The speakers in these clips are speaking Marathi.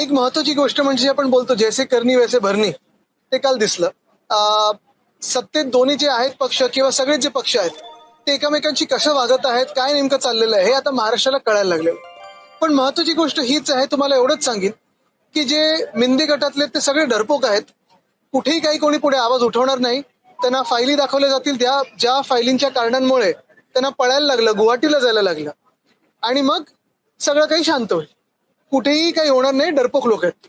एक महत्वाची गोष्ट म्हणजे आपण बोलतो जैसे करनी वैसे भरणी, ते काल दिसलं. सत्तेत दोन्ही जे आहेत पक्ष किंवा सगळे जे पक्ष आहेत ते एकमेकांशी कसं वागत आहेत, काय नेमकं चाललेलं आहे हे आता महाराष्ट्राला कळायला लागलेलं. पण महत्वाची गोष्ट हीच आहे, तुम्हाला एवढंच सांगेन की जे मिंदे गटातले ते सगळे डरपोक आहेत. कुठेही काही कोणी पुढे आवाज उठवणार नाही. त्यांना फायली दाखवल्या जातील, त्या ज्या फायलींच्या कारणांमुळे त्यांना पळायला लागलं, गुवाहाटीला जायला लागलं, आणि मग सगळं काही शांत होईल. कुठेही काही होणार नाही, डरपोक लोक आहेत.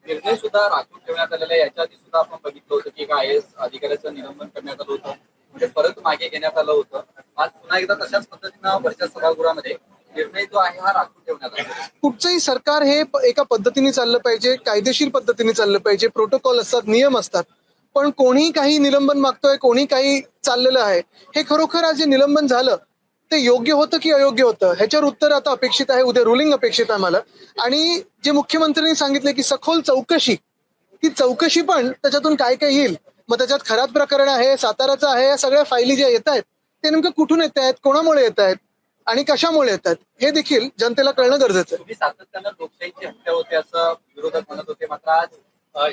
निर्णय सुद्धा राखून ठेवण्यात आलेला आहे. याच्या आधी सुद्धा आपण बघितलं होतं की एका IAS अधिकाऱ्याचं निलंबन करण्यात आलं होतं, म्हणजे परत मागे घेण्यात आलं होतं. आज पुन्हा एकदा तशाच पद्धतीनं वरच्या सभागृहामध्ये निर्णय जो आहे हा राखून ठेवण्यात आला. कुठचंही सरकार हे एका पद्धतीने चाललं पाहिजे, कायदेशीर पद्धतीने चाललं पाहिजे. प्रोटोकॉल असतात, नियम असतात. पण कोणी काही निलंबन मागतोय, कोणी काही चाललेलं आहे, हे खरोखर आज जे निलंबन झालं ते योग्य होतं की अयोग्य होतं ह्याच्यावर उत्तर आता अपेक्षित आहे. उद्या रुलिंग अपेक्षित आहे मला. आणि जे मुख्यमंत्र्यांनी सांगितले की सखोल चौकशी, ती चौकशी पण त्याच्यातून काय काय येईल, मग त्याच्यात खराब प्रकरण आहे, साताराचं आहे, या सगळ्या फायली ज्या येत आहेत ते नेमकं कुठून येत आहेत, कोणामुळे येत आहेत आणि कशामुळे येतात हे देखील जनतेला कळणं गरजेचं आहे. तुम्ही सातत्यानं लोकशाहीची हत्या होते असं विरोधक म्हणत होते, मात्र आज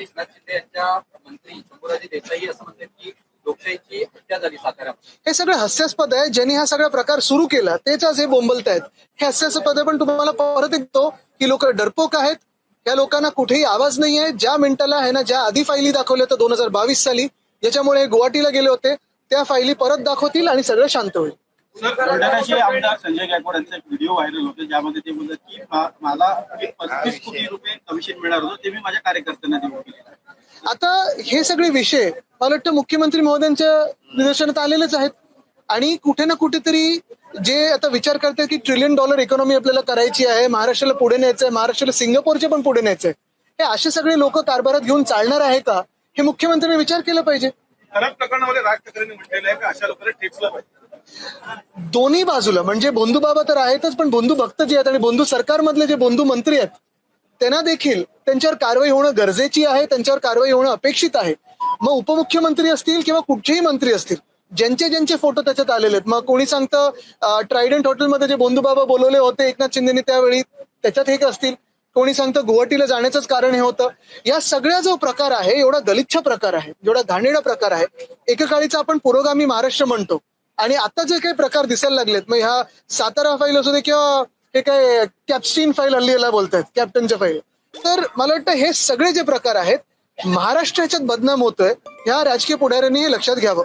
एकनाथ शिंदे यांच्या मंत्री शंभूराजे देसाई असं म्हणतात की लोकशाहीची हत्या झाली साताऱ्यात. हे सगळं हास्यास्पद आहे. ज्यांनी हा सगळा प्रकार सुरू केला तेच आज हे बोंबलत आहेत. हे हास्यास्पद आहे. पण तुम्हाला परत येतो की लोक डरपोक आहेत. या लोकांना कुठेही आवाज नाही आहे. ज्या मिनिटाला आहे ना, ज्या आधी फायली दाखवल्या होत्या 2022 साली, ज्याच्यामुळे गुवाहाटीला गेले होते, त्या फायली परत दाखवतील आणि सगळं शांत होईल. बुलढाण्याचे आमदार संजय गायकवाड यांचा एक व्हिडिओ व्हायरल होते, ज्यामध्ये ते बोलतात की मला 35 कोटी रुपये कमिशन मिळणार होतं, ते मी माझ्या कार्यकर्त्यांना देऊ केले. आता हे सगळे विषय मला वाटतं मुख्यमंत्री महोदयांच्या निदर्शनात आलेलेच आहेत. आणि कुठे ना कुठेतरी जे आता विचार करतात की $1 ट्रिलियन इकॉनॉमी आपल्याला करायची आहे, महाराष्ट्राला पुढे न्यायचं आहे, महाराष्ट्राला सिंगापूरचे पण पुढे न्यायचंय, हे असे सगळे लोक कारभारात घेऊन चालणार आहे का, हे मुख्यमंत्र्यांनी विचार केला पाहिजे. खराब प्रकरणामध्ये राज ठाकरेंनी म्हटलेलं आहे की अशा लोकांना ठेचलं पाहिजे. दोन्ही बाजूला म्हणजे बंधू बाबा तर आहेतच, पण बंधू भक्त जे आहेत आणि बंधू सरकारमधले जे बंधू मंत्री आहेत त्यांना देखील त्यांच्यावर कारवाई होणं गरजेची आहे, त्यांच्यावर कारवाई होणं अपेक्षित आहे. मग उपमुख्यमंत्री असतील किंवा कुठचेही मंत्री असतील, ज्यांचे ज्यांचे फोटो त्याच्यात आलेले आहेत, मग कोणी सांगतं ट्रायडंट हॉटेलमध्ये जे बंधू बाबा बोलवले होते एकनाथ शिंदेनी त्यावेळी, त्याच्यात हे असतील. कोणी सांगतं गुवाहाटीला जाण्याचंच कारण हे होतं. या सगळ्या जो प्रकार आहे, एवढा गलिच्छ प्रकार आहे, एवढा घाणेरडा प्रकार आहे, एकेकाळीचा आपण पुरोगामी महाराष्ट्र म्हणतो, आणि आता जे काही प्रकार दिसायला लागलेत, मग ह्या सातारा फाईल असू दे किंवा हे काय कॅप्स्टीन फाईल हल्ली याला बोलतायत, कॅप्टनच्या फाईल, तर मला वाटतं हे सगळे जे प्रकार आहेत, महाराष्ट्र याच्यात बदनाम होतोय, ह्या राजकीय पुढाऱ्यांनी हे लक्षात घ्यावं.